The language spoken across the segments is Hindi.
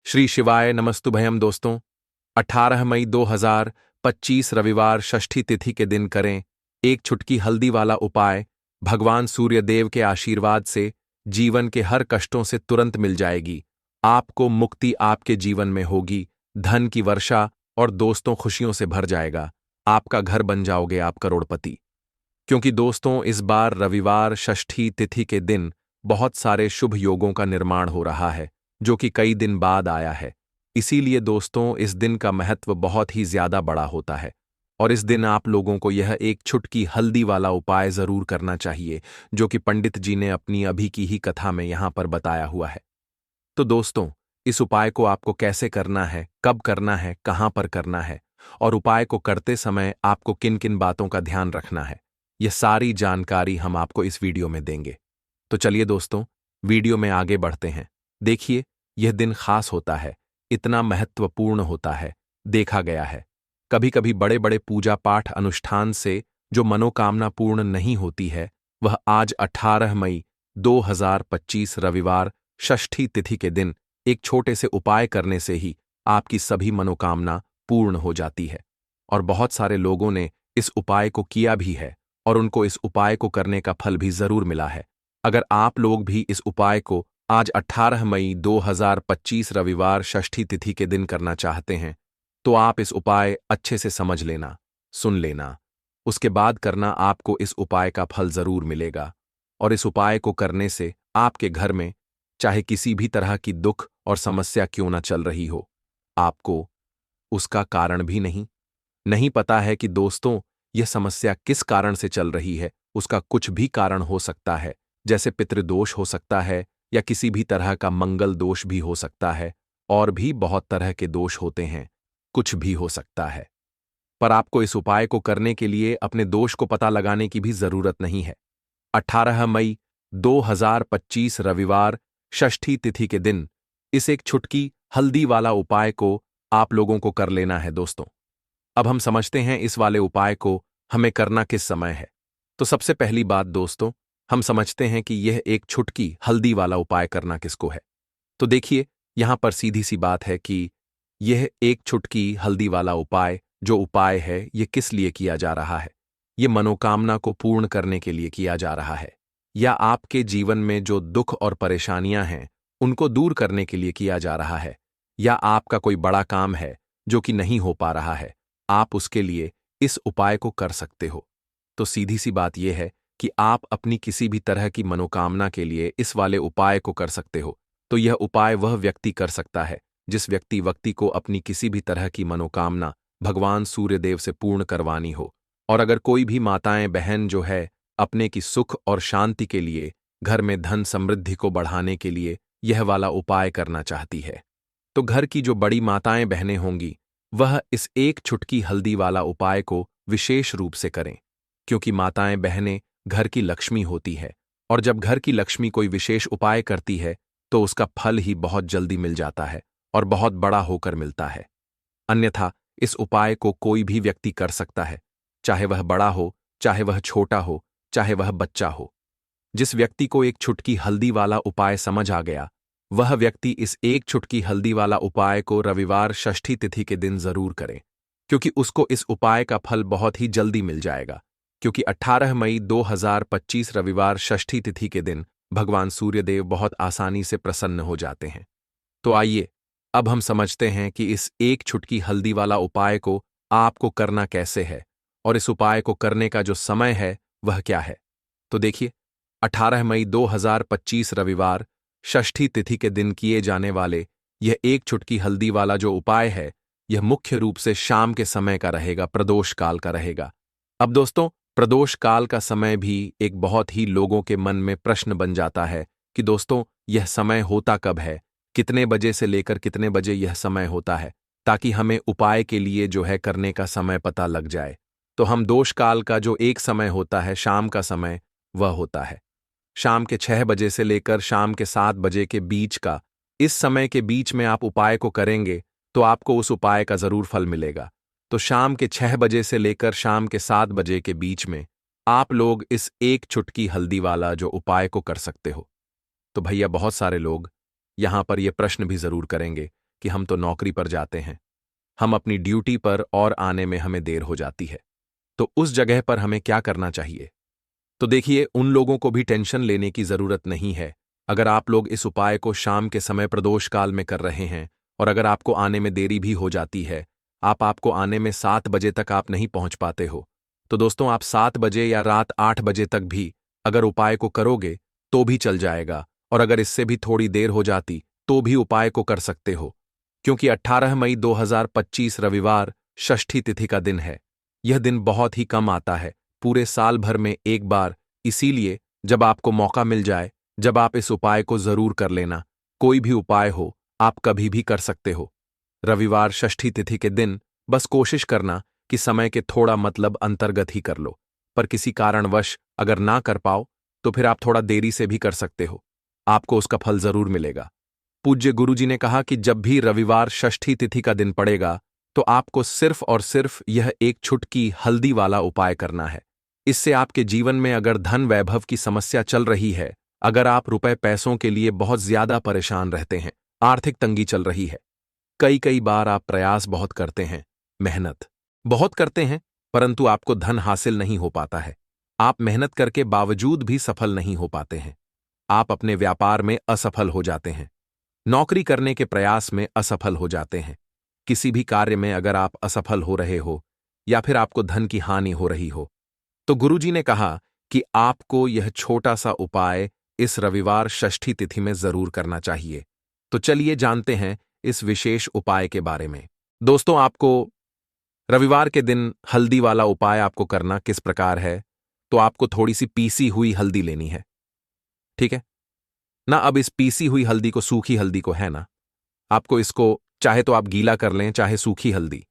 श्री शिवाय नमस्तुभयम दोस्तों। 18 मई 2025 रविवार षष्ठी तिथि के दिन करें एक छुटकी हल्दी वाला उपाय। भगवान सूर्यदेव के आशीर्वाद से जीवन के हर कष्टों से तुरंत मिल जाएगी। आपको मुक्ति आपके जीवन में होगी, धन की वर्षा और दोस्तों खुशियों से भर जाएगा। आपका घर बन जाओगे आप करोड़पति। क्योंकि दोस्तों इस बार रविवार षष्ठी तिथि के दिन बहुत सारे शुभ योगों का निर्माण हो रहा है जो कि कई दिन बाद आया है। इसीलिए दोस्तों इस दिन का महत्व बहुत ही ज्यादा बड़ा होता है और इस दिन आप लोगों को यह एक छुटकी हल्दी वाला उपाय जरूर करना चाहिए जो कि पंडित जी ने अपनी अभी की ही कथा में यहां पर बताया हुआ है। तो दोस्तों इस उपाय को आपको कैसे करना है, कब करना है, कहां पर करना है और उपाय को करते समय आपको किन किन बातों का ध्यान रखना है, यह सारी जानकारी हम आपको इस वीडियो में देंगे। तो चलिए दोस्तों वीडियो में आगे बढ़ते हैं। देखिए यह दिन खास होता है, इतना महत्वपूर्ण होता है। देखा गया है कभी कभी बड़े बड़े पूजा पाठ अनुष्ठान से जो मनोकामना पूर्ण नहीं होती है वह आज 18 मई 2025 रविवार षष्ठी तिथि के दिन एक छोटे से उपाय करने से ही आपकी सभी मनोकामना पूर्ण हो जाती है। और बहुत सारे लोगों ने इस उपाय को किया भी है और उनको इस उपाय को करने का फल भी जरूर मिला है। अगर आप लोग भी इस उपाय को आज 18 मई 2025 रविवार षष्ठी तिथि के दिन करना चाहते हैं तो आप इस उपाय अच्छे से समझ लेना, सुन लेना, उसके बाद करना। आपको इस उपाय का फल जरूर मिलेगा और इस उपाय को करने से आपके घर में चाहे किसी भी तरह की दुख और समस्या क्यों ना चल रही हो, आपको उसका कारण भी नहीं पता है कि दोस्तों यह समस्या किस कारण से चल रही है। उसका कुछ भी कारण हो सकता है, जैसे पितृदोष हो सकता है या किसी भी तरह का मंगल दोष भी हो सकता है और भी बहुत तरह के दोष होते हैं, कुछ भी हो सकता है। पर आपको इस उपाय को करने के लिए अपने दोष को पता लगाने की भी जरूरत नहीं है। 18 मई 2025 रविवार षष्ठी तिथि के दिन इस एक छुटकी हल्दी वाला उपाय को आप लोगों को कर लेना है दोस्तों। अब हम समझते हैं इस वाले उपाय को हमें करना किस समय है। तो सबसे पहली बात दोस्तों हम समझते हैं कि यह एक छुटकी हल्दी वाला उपाय करना किसको है। तो देखिए यहां पर सीधी सी बात है कि यह एक छुटकी हल्दी वाला उपाय जो उपाय है यह किस लिए किया जा रहा है। यह मनोकामना को पूर्ण करने के लिए किया जा रहा है या आपके जीवन में जो दुख और परेशानियां हैं उनको दूर करने के लिए किया जा रहा है, या आपका कोई बड़ा काम है जो कि नहीं हो पा रहा है, आप उसके लिए इस उपाय को कर सकते हो। तो सीधी सी बात यह है कि आप अपनी किसी भी तरह की मनोकामना के लिए इस वाले उपाय को कर सकते हो। तो यह उपाय वह व्यक्ति कर सकता है जिस व्यक्ति को अपनी किसी भी तरह की मनोकामना भगवान सूर्यदेव से पूर्ण करवानी हो। और अगर कोई भी माताएं बहन जो है अपने की सुख और शांति के लिए, घर में धन समृद्धि को बढ़ाने के लिए यह वाला उपाय करना चाहती है, तो घर की जो बड़ी माताएं बहनें होंगी वह इस एक छुटकी हल्दी वाला उपाय को विशेष रूप से करें। क्योंकि माताएं बहनें घर की लक्ष्मी होती है और जब घर की लक्ष्मी कोई विशेष उपाय करती है तो उसका फल ही बहुत जल्दी मिल जाता है और बहुत बड़ा होकर मिलता है। अन्यथा इस उपाय को कोई भी व्यक्ति कर सकता है, चाहे वह बड़ा हो, चाहे वह छोटा हो, चाहे वह बच्चा हो। जिस व्यक्ति को एक छुटकी हल्दी वाला उपाय समझ आ गया वह व्यक्ति इस एक छुटकी हल्दी वाला उपाय को रविवार षष्ठी तिथि के दिन जरूर करें, क्योंकि उसको इस उपाय का फल बहुत ही जल्दी मिल जाएगा। क्योंकि 18 मई 2025 रविवार षष्ठी तिथि के दिन भगवान सूर्यदेव बहुत आसानी से प्रसन्न हो जाते हैं। तो आइए अब हम समझते हैं कि इस एक छुटकी हल्दी वाला उपाय को आपको करना कैसे है और इस उपाय को करने का जो समय है वह क्या है। तो देखिए 18 मई 2025 रविवार षष्ठी तिथि के दिन किए जाने वाले यह एक छुटकी हल्दी वाला जो उपाय है यह मुख्य रूप से शाम के समय का रहेगा, प्रदोष काल का रहेगा। अब दोस्तों प्रदोष काल का समय भी एक बहुत ही लोगों के मन में प्रश्न बन जाता है कि दोस्तों यह समय होता कब है, कितने बजे से लेकर कितने बजे यह समय होता है, ताकि हमें उपाय के लिए जो है करने का समय पता लग जाए। तो हम दोष काल का जो एक समय होता है, शाम का समय, वह होता है शाम के 6 बजे से लेकर शाम के 7 बजे के बीच का। इस समय के बीच में आप उपाय को करेंगे तो आपको उस उपाय का जरूर फल मिलेगा। तो शाम के 6 बजे से लेकर शाम के 7 बजे के बीच में आप लोग इस एक छुटकी हल्दी वाला जो उपाय को कर सकते हो। तो भैया बहुत सारे लोग यहां पर यह प्रश्न भी जरूर करेंगे कि हम तो नौकरी पर जाते हैं, हम अपनी ड्यूटी पर और आने में हमें देर हो जाती है। तो उस जगह पर हमें क्या करना चाहिए? तो देखिए, उन लोगों को भी टेंशन लेने की जरूरत नहीं है। अगर आप लोग इस उपाय को शाम के समय प्रदोष काल में कर रहे हैं और अगर आपको आने में देरी भी हो जाती है, आपको आने में 7 बजे तक आप नहीं पहुंच पाते हो, तो दोस्तों आप 7 बजे या रात 8 बजे तक भी अगर उपाय को करोगे तो भी चल जाएगा। और अगर इससे भी थोड़ी देर हो जाती तो भी उपाय को कर सकते हो, क्योंकि 18 मई 2025 रविवार षष्ठी तिथि का दिन है। यह दिन बहुत ही कम आता है, पूरे साल भर में एक बार। इसीलिए जब आपको मौका मिल जाए, जब आप इस उपाय को जरूर कर लेना। कोई भी उपाय हो, आप कभी भी कर सकते हो। रविवार षष्ठी तिथि के दिन बस कोशिश करना कि समय के थोड़ा मतलब अंतर्गत ही कर लो। पर किसी कारणवश अगर ना कर पाओ तो फिर आप थोड़ा देरी से भी कर सकते हो, आपको उसका फल जरूर मिलेगा। पूज्य गुरुजी ने कहा कि जब भी रविवार षष्ठी तिथि का दिन पड़ेगा तो आपको सिर्फ और सिर्फ यह एक छुटकी हल्दी वाला उपाय करना है। इससे आपके जीवन में अगर धन वैभव की समस्या चल रही है, अगर आप रुपए पैसों के लिए बहुत ज्यादा परेशान रहते हैं, आर्थिक तंगी चल रही है, कई कई बार आप प्रयास बहुत करते हैं, मेहनत बहुत करते हैं, परंतु आपको धन हासिल नहीं हो पाता है। आप मेहनत करके बावजूद भी सफल नहीं हो पाते हैं। आप अपने व्यापार में असफल हो जाते हैं, नौकरी करने के प्रयास में असफल हो जाते हैं, किसी भी कार्य में अगर आप असफल हो रहे हो या फिर आपको धन की हानि हो रही हो, तो गुरुजी ने कहा कि आपको यह छोटा सा उपाय इस रविवार षष्ठी तिथि में जरूर करना चाहिए। तो चलिए जानते हैं इस विशेष उपाय के बारे में। दोस्तों, आपको रविवार के दिन हल्दी वाला उपाय आपको करना किस प्रकार है? तो आपको थोड़ी सी पीसी हुई हल्दी लेनी है, ठीक है ना? अब इस पीसी हुई हल्दी को, सूखी हल्दी को, है ना, आपको इसको चाहे तो आप गीला कर लें, चाहे सूखी हल्दी।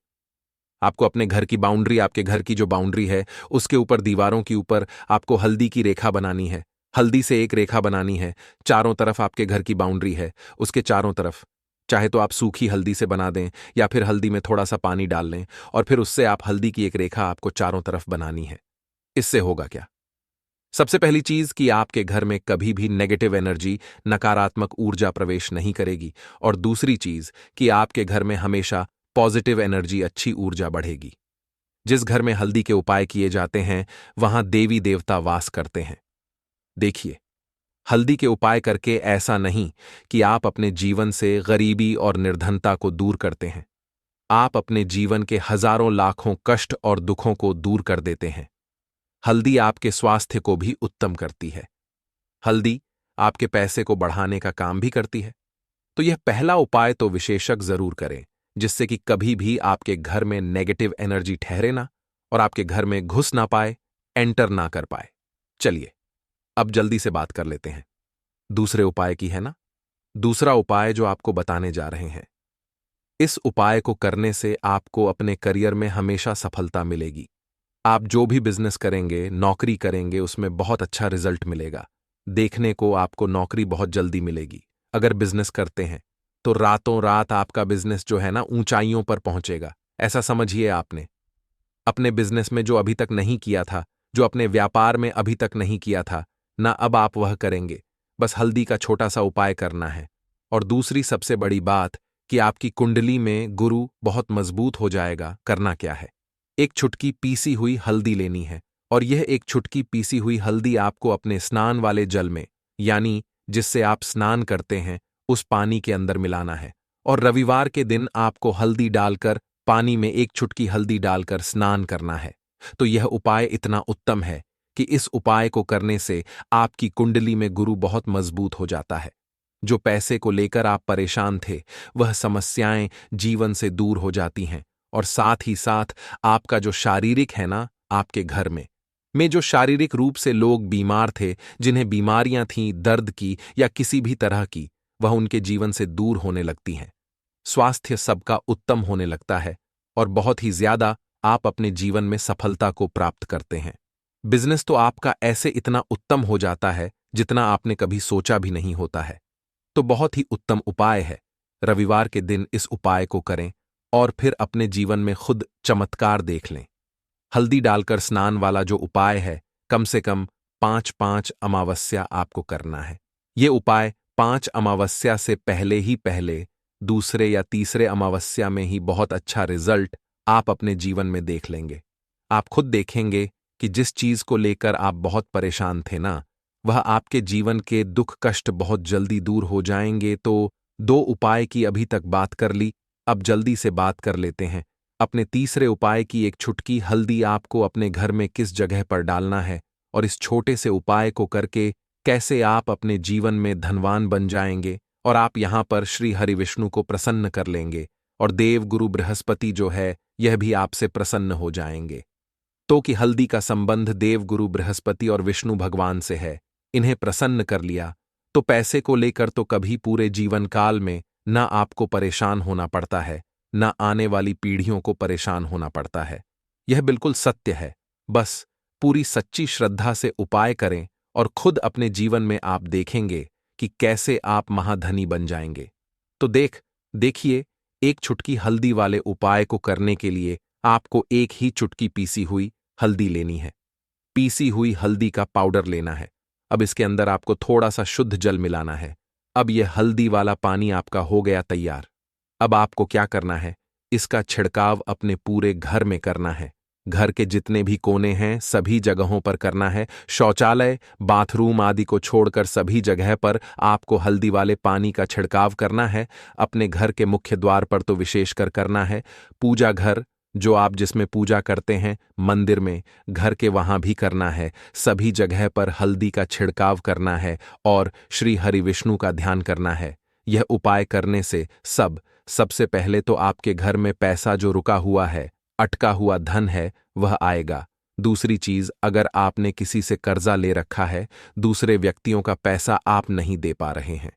आपको अपने घर की बाउंड्री, आपके घर की जो बाउंड्री है उसके ऊपर, दीवारों के ऊपर आपको हल्दी की रेखा बनानी है। हल्दी से एक रेखा बनानी है, चारों तरफ आपके घर की बाउंड्री है उसके चारों तरफ। चाहे तो आप सूखी हल्दी से बना दें या फिर हल्दी में थोड़ा सा पानी डाल लें और फिर उससे आप हल्दी की एक रेखा आपको चारों तरफ बनानी है। इससे होगा क्या? सबसे पहली चीज कि आपके घर में कभी भी नेगेटिव एनर्जी, नकारात्मक ऊर्जा प्रवेश नहीं करेगी। और दूसरी चीज कि आपके घर में हमेशा पॉजिटिव एनर्जी, अच्छी ऊर्जा बढ़ेगी। जिस घर में हल्दी के उपाय किए जाते हैं वहां देवी देवता वास करते हैं। देखिए, हल्दी के उपाय करके ऐसा नहीं कि आप अपने जीवन से गरीबी और निर्धनता को दूर करते हैं, आप अपने जीवन के हजारों लाखों कष्ट और दुखों को दूर कर देते हैं। हल्दी आपके स्वास्थ्य को भी उत्तम करती है। हल्दी आपके पैसे को बढ़ाने का काम भी करती है। तो यह पहला उपाय तो विशेषज्ञ जरूर करें, जिससे कि कभी भी आपके घर में नेगेटिव एनर्जी ठहरे ना और आपके घर में घुस ना पाए, एंटर ना कर पाए। चलिए अब जल्दी से बात कर लेते हैं दूसरे उपाय की, है ना? दूसरा उपाय जो आपको बताने जा रहे हैं, इस उपाय को करने से आपको अपने करियर में हमेशा सफलता मिलेगी। आप जो भी बिजनेस करेंगे, नौकरी करेंगे, उसमें बहुत अच्छा रिजल्ट मिलेगा। देखने को आपको नौकरी बहुत जल्दी मिलेगी। अगर बिजनेस करते हैं तो रातों रात आपका बिजनेस जो है ना ऊंचाइयों पर पहुंचेगा। ऐसा समझिए, आपने अपने बिजनेस में जो अभी तक नहीं किया था, जो अपने व्यापार में अभी तक नहीं किया था ना, अब आप वह करेंगे। बस हल्दी का छोटा सा उपाय करना है। और दूसरी सबसे बड़ी बात कि आपकी कुंडली में गुरु बहुत मजबूत हो जाएगा। करना क्या है? एक छुटकी पीसी हुई हल्दी लेनी है और यह एक छुटकी पीसी हुई हल्दी आपको अपने स्नान वाले जल में, यानी जिससे आप स्नान करते हैं, उस पानी के अंदर मिलाना है। और रविवार के दिन आपको हल्दी डालकर, पानी में एक छुटकी हल्दी डालकर स्नान करना है। तो यह उपाय इतना उत्तम है कि इस उपाय को करने से आपकी कुंडली में गुरु बहुत मजबूत हो जाता है। जो पैसे को लेकर आप परेशान थे, वह समस्याएं जीवन से दूर हो जाती हैं। और साथ ही साथ आपका जो शारीरिक है ना, आपके घर में जो शारीरिक रूप से लोग बीमार थे, जिन्हें बीमारियां थीं दर्द की या किसी भी तरह की, वह उनके जीवन से दूर होने लगती हैं। स्वास्थ्य सबका उत्तम होने लगता है और बहुत ही ज्यादा आप अपने जीवन में सफलता को प्राप्त करते हैं। बिजनेस तो आपका ऐसे इतना उत्तम हो जाता है जितना आपने कभी सोचा भी नहीं होता है। तो बहुत ही उत्तम उपाय है। रविवार के दिन इस उपाय को करें और फिर अपने जीवन में खुद चमत्कार देख लें। हल्दी डालकर स्नान वाला जो उपाय है, कम से कम 5-5 अमावस्या आपको करना है। ये उपाय 5 अमावस्या से पहले ही पहले दूसरे या तीसरे अमावस्या में ही बहुत अच्छा रिजल्ट आप अपने जीवन में देख लेंगे। आप खुद देखेंगे कि जिस चीज को लेकर आप बहुत परेशान थे ना, वह आपके जीवन के दुख कष्ट बहुत जल्दी दूर हो जाएंगे। तो 2 उपाय की अभी तक बात कर ली, अब जल्दी से बात कर लेते हैं अपने तीसरे उपाय की। एक छुटकी हल्दी आपको अपने घर में किस जगह पर डालना है और इस छोटे से उपाय को करके कैसे आप अपने जीवन में धनवान बन जाएंगे और आप यहां पर श्री हरि विष्णु को प्रसन्न कर लेंगे और देव गुरु बृहस्पति जो है यह भी आपसे प्रसन्न हो जाएंगे। तो कि हल्दी का संबंध देव गुरु बृहस्पति और विष्णु भगवान से है, इन्हें प्रसन्न कर लिया तो पैसे को लेकर तो कभी पूरे जीवन काल में ना आपको परेशान होना पड़ता है, ना आने वाली पीढ़ियों को परेशान होना पड़ता है। यह बिल्कुल सत्य है। बस पूरी सच्ची श्रद्धा से उपाय करें और खुद अपने जीवन में आप देखेंगे कि कैसे आप महाधनी बन जाएंगे। तो देखिए, एक चुटकी हल्दी वाले उपाय को करने के लिए आपको एक ही चुटकी पीसी हुई हल्दी लेनी है। पीसी हुई हल्दी का पाउडर लेना है। अब इसके अंदर आपको थोड़ा सा शुद्ध जल मिलाना है। अब यह हल्दी वाला पानी आपका हो गया तैयार। अब आपको क्या करना है, इसका छिड़काव अपने पूरे घर में करना है। घर के जितने भी कोने हैं सभी जगहों पर करना है। शौचालय, बाथरूम आदि को छोड़कर सभी जगह पर आपको हल्दी वाले पानी का छिड़काव करना है। अपने घर के मुख्य द्वार पर तो विशेषकर करना है। पूजा घर जो आप जिसमें पूजा करते हैं, मंदिर में, घर के वहां भी करना है। सभी जगह पर हल्दी का छिड़काव करना है और श्री हरि विष्णु का ध्यान करना है। यह उपाय करने से सबसे पहले तो आपके घर में पैसा जो रुका हुआ है, अटका हुआ धन है, वह आएगा। दूसरी चीज, अगर आपने किसी से कर्जा ले रखा है, दूसरे व्यक्तियों का पैसा आप नहीं दे पा रहे हैं,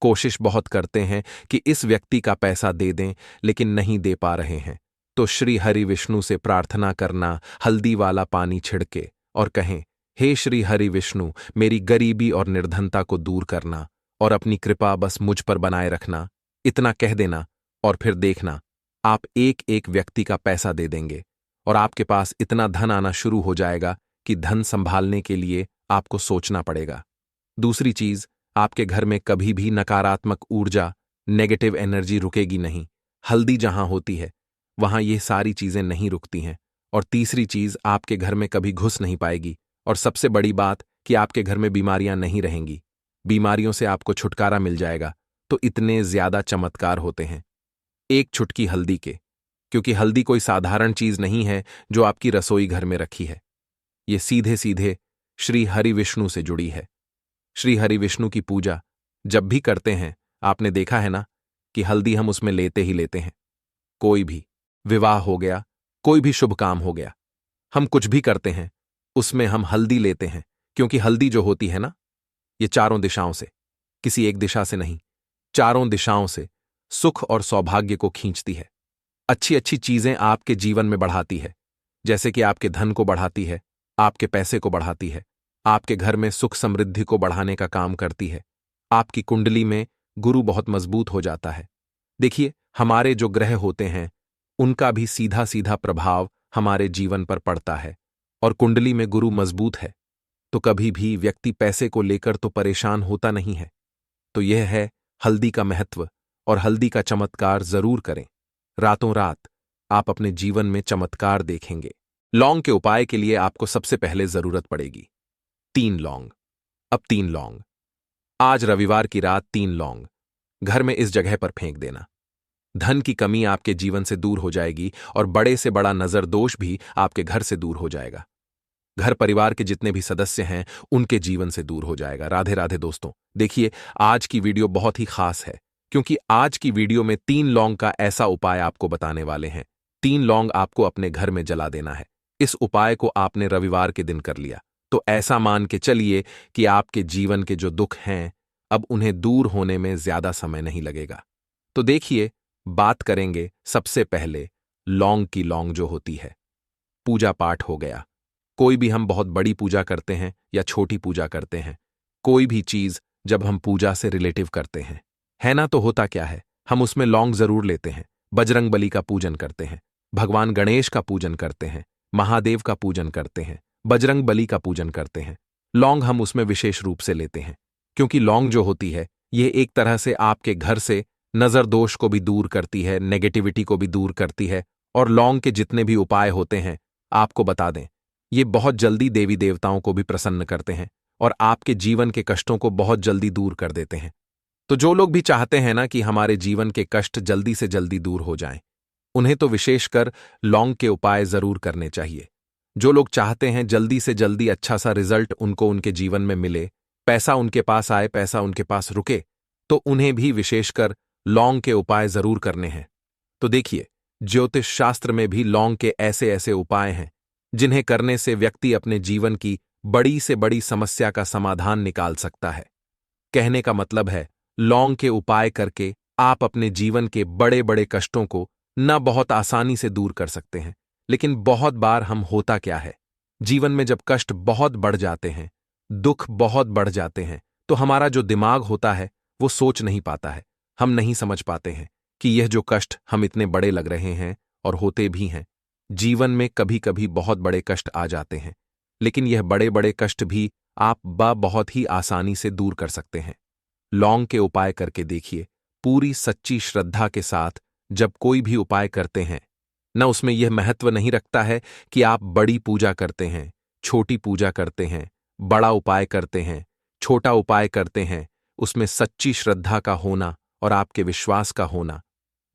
कोशिश बहुत करते हैं कि इस व्यक्ति का पैसा दे दें लेकिन नहीं दे पा रहे हैं, तो श्री हरि विष्णु से प्रार्थना करना, हल्दी वाला पानी छिड़के और कहें, हे श्री हरि विष्णु, मेरी गरीबी और निर्धनता को दूर करना और अपनी कृपा बस मुझ पर बनाए रखना। इतना कह देना और फिर देखना आप एक एक व्यक्ति का पैसा दे देंगे और आपके पास इतना धन आना शुरू हो जाएगा कि धन संभालने के लिए आपको सोचना पड़ेगा। दूसरी चीज, आपके घर में कभी भी नकारात्मक ऊर्जा, नेगेटिव एनर्जी रुकेगी नहीं। हल्दी जहां होती है वहां ये सारी चीजें नहीं रुकती हैं। और तीसरी चीज, आपके घर में कभी घुस नहीं पाएगी। और सबसे बड़ी बात कि आपके घर में बीमारियां नहीं रहेंगी। बीमारियों से आपको छुटकारा मिल जाएगा। तो इतने ज्यादा चमत्कार होते हैं एक चुटकी हल्दी के, क्योंकि हल्दी कोई साधारण चीज नहीं है जो आपकी रसोई घर में रखी है। ये सीधे सीधे श्री हरि विष्णु से जुड़ी है। श्री हरि विष्णु की पूजा जब भी करते हैं, आपने देखा है ना कि हल्दी हम उसमें लेते ही लेते हैं। कोई भी विवाह हो गया, कोई भी शुभ काम हो गया, हम कुछ भी करते हैं उसमें हम हल्दी लेते हैं, क्योंकि हल्दी जो होती है ना, ये चारों दिशाओं से, किसी एक दिशा से नहीं, चारों दिशाओं से सुख और सौभाग्य को खींचती है। अच्छी अच्छी चीजें आपके जीवन में बढ़ाती है, जैसे कि आपके धन को बढ़ाती है, आपके पैसे को बढ़ाती है, आपके घर में सुख समृद्धि को बढ़ाने का काम करती है। आपकी कुंडली में गुरु बहुत मजबूत हो जाता है। देखिए, हमारे जो ग्रह होते हैं उनका भी सीधा सीधा प्रभाव हमारे जीवन पर पड़ता है, और कुंडली में गुरु मजबूत है तो कभी भी व्यक्ति पैसे को लेकर तो परेशान होता नहीं है। तो यह है हल्दी का महत्व, और हल्दी का चमत्कार जरूर करें। रातों रात आप अपने जीवन में चमत्कार देखेंगे। लौंग के उपाय के लिए आपको सबसे पहले जरूरत पड़ेगी 3 लौंग। अब 3 लौंग, आज रविवार की रात 3 लौंग घर में इस जगह पर फेंक देना। धन की कमी आपके जीवन से दूर हो जाएगी और बड़े से बड़ा नजर दोष भी आपके घर से दूर हो जाएगा। घर परिवार के जितने भी सदस्य हैं उनके जीवन से दूर हो जाएगा। राधे राधे दोस्तों। देखिए, आज की वीडियो बहुत ही खास है, क्योंकि आज की वीडियो में 3 लौंग का ऐसा उपाय आपको बताने वाले हैं। 3 लौंग आपको अपने घर में जला देना है। इस उपाय को आपने रविवार के दिन कर लिया तो ऐसा मान के चलिए कि आपके जीवन के जो दुख हैं अब उन्हें दूर होने में ज्यादा समय नहीं लगेगा। तो देखिए, बात करेंगे सबसे पहले लौंग की। लौंग जो होती है, पूजा पाठ हो गया, कोई भी हम बहुत बड़ी पूजा करते हैं या छोटी पूजा करते हैं, कोई भी चीज जब हम पूजा से रिलेटिव करते हैं, है ना, तो होता क्या है, हम उसमें लौंग जरूर लेते हैं। बजरंग बली का पूजन करते हैं, भगवान गणेश का पूजन करते हैं, महादेव का पूजन करते हैं, बजरंग बली का पूजन करते हैं। लौंग हम उसमें विशेष रूप से लेते हैं, क्योंकि लौंग जो होती है ये एक तरह से आपके घर से नज़र दोष को भी दूर करती है, नेगेटिविटी को भी दूर करती है। और लौंग के जितने भी उपाय होते हैं, आपको बता दें, ये बहुत जल्दी देवी देवताओं को भी प्रसन्न करते हैं और आपके जीवन के कष्टों को बहुत जल्दी दूर कर देते हैं। तो जो लोग भी चाहते हैं ना कि हमारे जीवन के कष्ट जल्दी से जल्दी दूर हो जाएं, उन्हें तो विशेषकर लौंग के उपाय जरूर करने चाहिए। जो लोग चाहते हैं जल्दी से जल्दी अच्छा सा रिजल्ट उनको उनके जीवन में मिले, पैसा उनके पास आए, पैसा उनके पास रुके, तो उन्हें भी विशेषकर लौंग के उपाय जरूर करने हैं। तो देखिए, ज्योतिष शास्त्र में भी लौंग के ऐसे ऐसे उपाय हैं जिन्हें करने से व्यक्ति अपने जीवन की बड़ी से बड़ी समस्या का समाधान निकाल सकता है। कहने का मतलब है, लौंग के उपाय करके आप अपने जीवन के बड़े बड़े कष्टों को न बहुत आसानी से दूर कर सकते हैं। लेकिन बहुत बार हम होता क्या है, जीवन में जब कष्ट बहुत बढ़ जाते हैं, दुख बहुत बढ़ जाते हैं, तो हमारा जो दिमाग होता है वो सोच नहीं पाता है। हम नहीं समझ पाते हैं कि यह जो कष्ट हम इतने बड़े लग रहे हैं और होते भी हैं। जीवन में कभी कभी बहुत बड़े कष्ट आ जाते हैं, लेकिन यह बड़े बड़े कष्ट भी आप बहुत ही आसानी से दूर कर सकते हैं। लौंग के उपाय करके देखिए, पूरी सच्ची श्रद्धा के साथ जब कोई भी उपाय करते हैं न, उसमें यह महत्व नहीं रखता है कि आप बड़ी पूजा करते हैं, छोटी पूजा करते हैं, बड़ा उपाय करते हैं, छोटा उपाय करते हैं, उसमें सच्ची श्रद्धा का होना और आपके विश्वास का होना।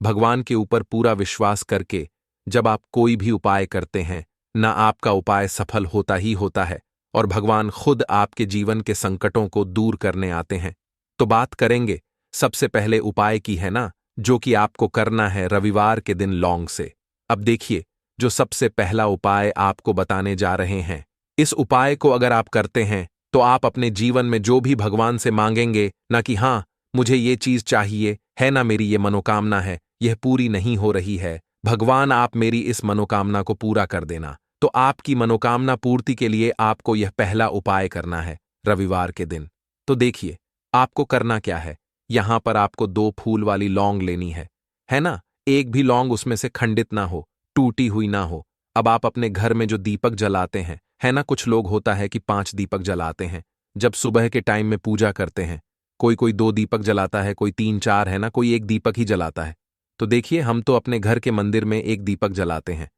भगवान के ऊपर पूरा विश्वास करके जब आप कोई भी उपाय करते हैं, न आपका उपाय सफल होता ही होता है और भगवान खुद आपके जीवन के संकटों को दूर करने आते हैं। तो बात करेंगे सबसे पहले उपाय की, है ना, जो कि आपको करना है रविवार के दिन लौंग से। अब देखिए, जो सबसे पहला उपाय आपको बताने जा रहे हैं, इस उपाय को अगर आप करते हैं तो आप अपने जीवन में जो भी भगवान से मांगेंगे, ना कि हाँ मुझे ये चीज चाहिए है, ना मेरी ये मनोकामना है, यह पूरी नहीं हो रही है, भगवान आप मेरी इस मनोकामना को पूरा कर देना, तो आपकी मनोकामना पूर्ति के लिए आपको यह पहला उपाय करना है रविवार के दिन। तो देखिए, आपको करना क्या है, यहां पर आपको 2 फूल वाली लौंग लेनी है ना। एक भी लौंग उसमें से खंडित ना हो, टूटी हुई ना हो। अब आप अपने घर में जो दीपक जलाते हैं, है ना, कुछ लोग होता है कि 5 दीपक जलाते हैं जब सुबह के टाइम में पूजा करते हैं। कोई कोई 2 दीपक जलाता है, कोई 3-4, है ना, कोई 1 दीपक ही जलाता है। तो देखिए, हम तो अपने घर के मंदिर में 1 दीपक जलाते हैं।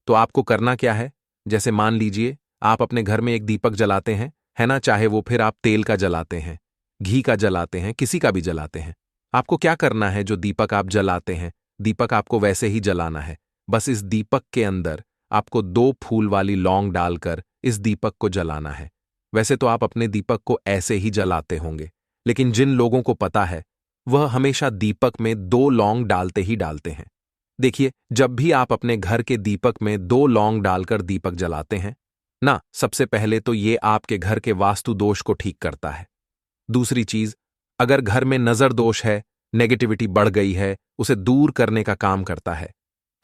तो आपको करना क्या है, जैसे मान लीजिए आप अपने घर में 1 दीपक जलाते हैं, है ना, चाहे वो फिर आप तेल का जलाते हैं, घी का जलाते हैं, किसी का भी जलाते हैं। आपको क्या करना है, जो दीपक आप जलाते हैं, दीपक आपको वैसे ही जलाना है। बस इस दीपक के अंदर आपको 2 फूल वाली लौंग डालकर इस दीपक को जलाना है। वैसे तो आप अपने दीपक को ऐसे ही जलाते होंगे, लेकिन जिन लोगों को पता है वह हमेशा दीपक में 2 लौंग डालते ही डालते हैं। देखिए, जब भी आप अपने घर के दीपक में 2 लौंग डालकर दीपक जलाते हैं ना, सबसे पहले तो ये आपके घर के वास्तु दोष को ठीक करता है। दूसरी चीज, अगर घर में नजर दोष है, नेगेटिविटी बढ़ गई है, उसे दूर करने का काम करता है।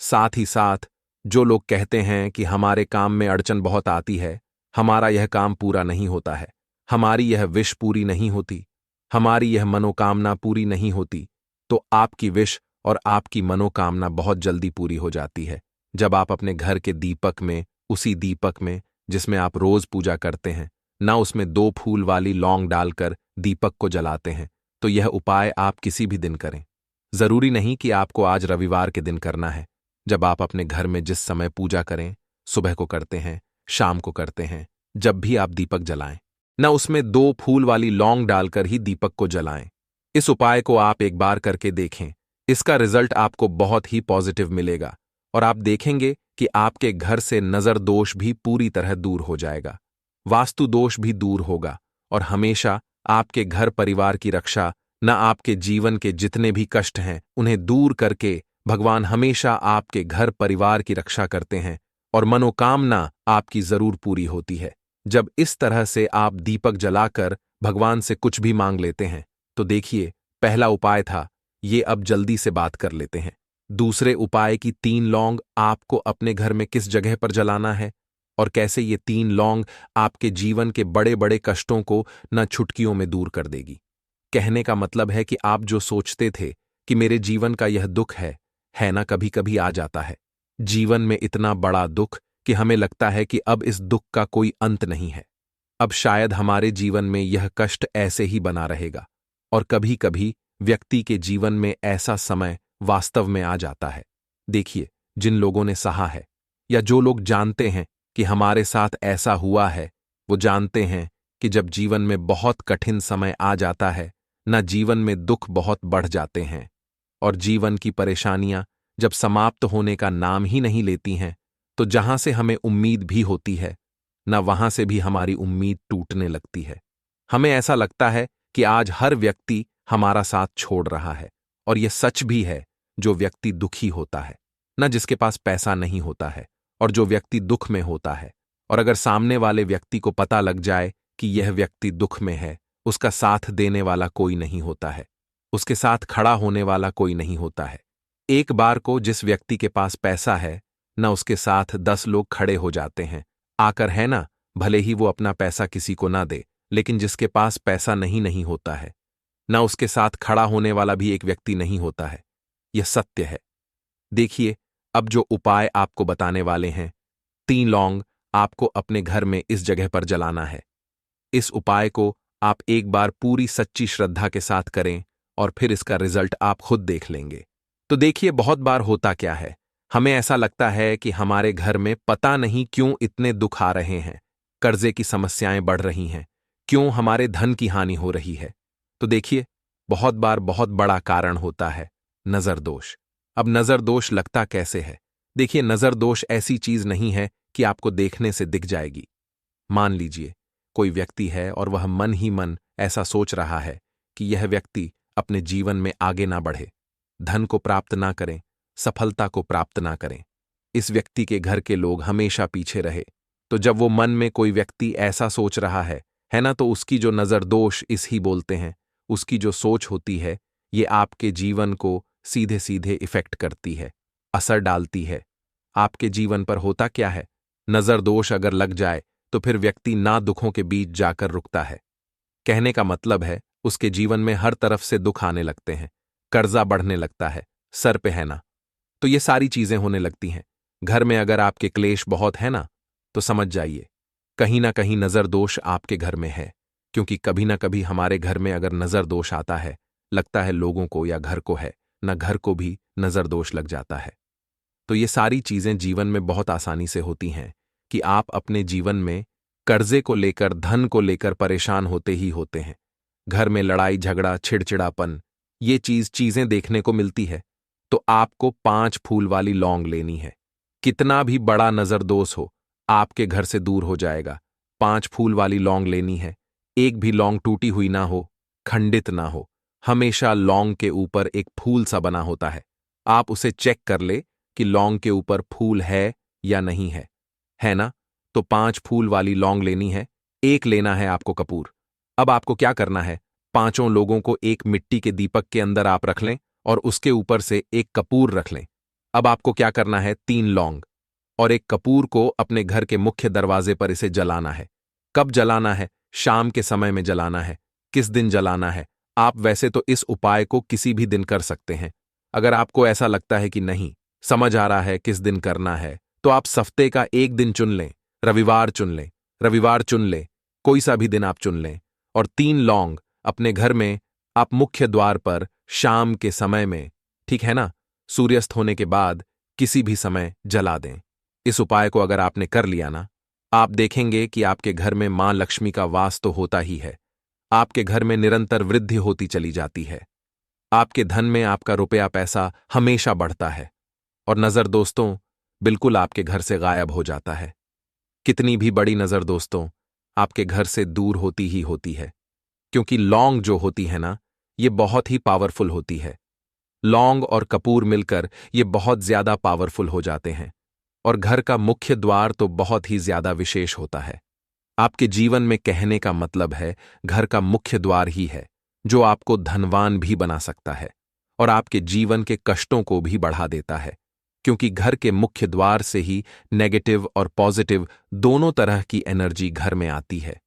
साथ ही साथ जो लोग कहते हैं कि हमारे काम में अड़चन बहुत आती है, हमारा यह काम पूरा नहीं होता है, हमारी यह विश पूरी नहीं होती, हमारी यह मनोकामना पूरी नहीं होती, तो आपकी विश और आपकी मनोकामना बहुत जल्दी पूरी हो जाती है जब आप अपने घर के दीपक में, उसी दीपक में जिसमें आप रोज पूजा करते हैं ना, उसमें 2 फूल वाली लौंग डालकर दीपक को जलाते हैं। तो यह उपाय आप किसी भी दिन करें, जरूरी नहीं कि आपको आज रविवार के दिन करना है। जब आप अपने घर में जिस समय पूजा करें, सुबह को करते हैं, शाम को करते हैं, जब भी आप दीपक जलाएं ना, उसमें 2 फूल वाली लौंग डालकर ही दीपक को जलाएं। इस उपाय को आप एक बार करके देखें, इसका रिजल्ट आपको बहुत ही पॉजिटिव मिलेगा और आप देखेंगे कि आपके घर से नजर दोष भी पूरी तरह दूर हो जाएगा, वास्तु दोष भी दूर होगा और हमेशा आपके घर परिवार की रक्षा, न आपके जीवन के जितने भी कष्ट हैं उन्हें दूर करके भगवान हमेशा आपके घर परिवार की रक्षा करते हैं और मनोकामना आपकी जरूर पूरी होती है। जब इस तरह से आप दीपक जलाकर भगवान से कुछ भी मांग लेते हैं, तो देखिए, पहला उपाय था ये, अब जल्दी से बात कर लेते हैं दूसरे उपाय की। 3 लौंग आपको अपने घर में किस जगह पर जलाना है और कैसे ये 3 लौंग आपके जीवन के बड़े बड़े कष्टों को न चुटकियों में दूर कर देगी। कहने का मतलब है कि आप जो सोचते थे कि मेरे जीवन का यह दुख है ना, कभी कभी आ जाता है जीवन में इतना बड़ा दुख कि हमें लगता है कि अब इस दुख का कोई अंत नहीं है, अब शायद हमारे जीवन में यह कष्ट ऐसे ही बना रहेगा। और कभी कभी व्यक्ति के जीवन में ऐसा समय वास्तव में आ जाता है। देखिए, जिन लोगों ने सहा है या जो लोग जानते हैं कि हमारे साथ ऐसा हुआ है, वो जानते हैं कि जब जीवन में बहुत कठिन समय आ जाता है, ना जीवन में दुख बहुत बढ़ जाते हैं और जीवन की परेशानियां जब समाप्त होने का नाम ही नहीं लेती हैं, तो जहां से हमें उम्मीद भी होती है, ना वहां से भी हमारी उम्मीद टूटने लगती है। हमें ऐसा लगता है कि आज हर व्यक्ति हमारा साथ छोड़ रहा है, और यह सच भी है। जो व्यक्ति दुखी होता है, ना जिसके पास पैसा नहीं होता है, और जो व्यक्ति दुख में होता है, और अगर सामने वाले व्यक्ति को पता लग जाए कि यह व्यक्ति दुख में है, उसका साथ देने वाला कोई नहीं होता है, उसके साथ खड़ा होने वाला कोई नहीं होता है। एक बार को जिस व्यक्ति के पास पैसा है, ना उसके साथ 10 लोग खड़े हो जाते हैं आकर, है ना, भले ही वो अपना पैसा किसी को ना दे, लेकिन जिसके पास पैसा नहीं होता है, ना उसके साथ खड़ा होने वाला भी एक व्यक्ति नहीं होता है। यह सत्य है। देखिए, अब जो उपाय आपको बताने वाले हैं, 3 लौंग आपको अपने घर में इस जगह पर जलाना है। इस उपाय को आप एक बार पूरी सच्ची श्रद्धा के साथ करें और फिर इसका रिजल्ट आप खुद देख लेंगे। तो देखिए, बहुत बार होता क्या है, हमें ऐसा लगता है कि हमारे घर में पता नहीं क्यों इतने दुख आ रहे हैं, कर्जे की समस्याएं बढ़ रही हैं, क्यों हमारे धन की हानि हो रही है। तो देखिए, बहुत बार बहुत बड़ा कारण होता है नजर दोष। अब नजर दोष लगता कैसे है? देखिए, नजर दोष ऐसी चीज नहीं है कि आपको देखने से दिख जाएगी। मान लीजिए, कोई व्यक्ति है और वह मन ही मन ऐसा सोच रहा है कि यह व्यक्ति अपने जीवन में आगे ना बढ़े, धन को प्राप्त ना करें, सफलता को प्राप्त ना करें, इस व्यक्ति के घर के लोग हमेशा पीछे रहे। तो जब वो मन में कोई व्यक्ति ऐसा सोच रहा है ना, तो उसकी जो नजर दोष इस ही बोलते हैं, उसकी जो सोच होती है, ये आपके जीवन को सीधे सीधे इफेक्ट करती है, असर डालती है। आपके जीवन पर होता क्या है, नजर दोष अगर लग जाए तो फिर व्यक्ति ना दुखों के बीच जाकर रुकता है। कहने का मतलब है, उसके जीवन में हर तरफ से दुख आने लगते हैं, कर्जा बढ़ने लगता है, सर पे है ना, तो ये सारी चीजें होने लगती हैं। घर में अगर आपके क्लेश बहुत है ना, तो समझ जाइए कहीं ना कहीं नजर दोष आपके घर में है, क्योंकि कभी ना कभी हमारे घर में अगर नजर दोष आता है, लगता है लोगों को या घर को है ना, घर को भी नजर दोष लग जाता है। तो ये सारी चीजें जीवन में बहुत आसानी से होती हैं कि आप अपने जीवन में कर्जे को लेकर, धन को लेकर परेशान होते ही होते हैं। घर में लड़ाई झगड़ा, चिड़चिड़ापन, ये चीजें देखने को मिलती है। तो आपको 5 फूल वाली लौंग लेनी है। कितना भी बड़ा नजर दोष हो, आपके घर से दूर हो जाएगा। 5 फूल वाली लौंग लेनी है। एक भी लौंग टूटी हुई ना हो, खंडित ना हो, हमेशा लौंग के ऊपर एक फूल सा बना होता है। आप उसे चेक कर ले कि लौंग के ऊपर फूल है या नहीं है ना? तो 5 फूल वाली लौंग लेनी है। एक लेना है आपको कपूर। अब आपको क्या करना है, 5 लोगों को एक मिट्टी के दीपक के अंदर आप रख लें और उसके ऊपर से एक कपूर रख लें। अब आपको क्या करना है, 3 लौंग और एक कपूर को अपने घर के मुख्य दरवाजे पर इसे जलाना है। कब जलाना है? शाम के समय में जलाना है। किस दिन जलाना है? आप वैसे तो इस उपाय को किसी भी दिन कर सकते हैं। अगर आपको ऐसा लगता है कि नहीं समझ आ रहा है किस दिन करना है, तो आप हफ्ते का एक दिन चुन लें, रविवार चुन लें, कोई सा भी दिन आप चुन लें, और 3 लौंग अपने घर में आप मुख्य द्वार पर शाम के समय में, ठीक है ना, सूर्यास्त होने के बाद किसी भी समय जला दें। इस उपाय को अगर आपने कर लिया ना, आप देखेंगे कि आपके घर में मां लक्ष्मी का वास तो होता ही है। आपके घर में निरंतर वृद्धि होती चली जाती है। आपके धन में आपका रुपया पैसा हमेशा बढ़ता है, और नजर दोस्तों बिल्कुल आपके घर से गायब हो जाता है। कितनी भी बड़ी नजर दोस्तों आपके घर से दूर होती ही होती है, क्योंकि लौंग जो होती है ना, ये बहुत ही पावरफुल होती है। लौंग और कपूर मिलकर ये बहुत ज्यादा पावरफुल हो जाते हैं, और घर का मुख्य द्वार तो बहुत ही ज्यादा विशेष होता है। आपके जीवन में कहने का मतलब है, घर का मुख्य द्वार ही है जो आपको धनवान भी बना सकता है और आपके जीवन के कष्टों को भी बढ़ा देता है, क्योंकि घर के मुख्य द्वार से ही नेगेटिव और पॉजिटिव दोनों तरह की एनर्जी घर में आती है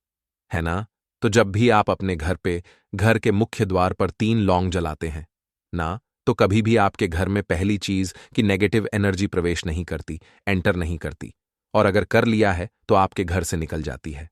ना? तो जब भी आप अपने घर पे घर के मुख्य द्वार पर 3 लौंग जलाते हैं ना, तो कभी भी आपके घर में पहली चीज कि नेगेटिव एनर्जी प्रवेश नहीं करती, एंटर नहीं करती, और अगर कर लिया है तो आपके घर से निकल जाती है।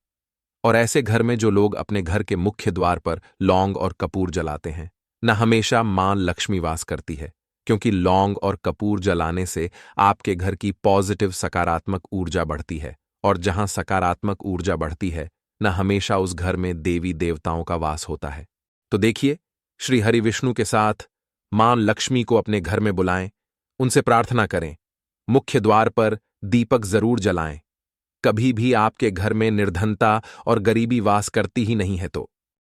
और ऐसे घर में जो लोग अपने घर के मुख्य द्वार पर लौंग और कपूर जलाते हैं, न हमेशा मां लक्ष्मी वास करती है, क्योंकि लौंग और कपूर जलाने से आपके घर की पॉजिटिव सकारात्मक ऊर्जा बढ़ती है, और जहां सकारात्मक ऊर्जा बढ़ती है न हमेशा उस घर में देवी देवताओं का वास होता है। तो देखिए, श्री हरि विष्णु के साथ मां लक्ष्मी को अपने घर में बुलाएं, उनसे प्रार्थना करें, मुख्य द्वार पर दीपक जरूर जलाएं। कभी भी आपके घर में निर्धनता और गरीबी वास करती ही नहीं है तो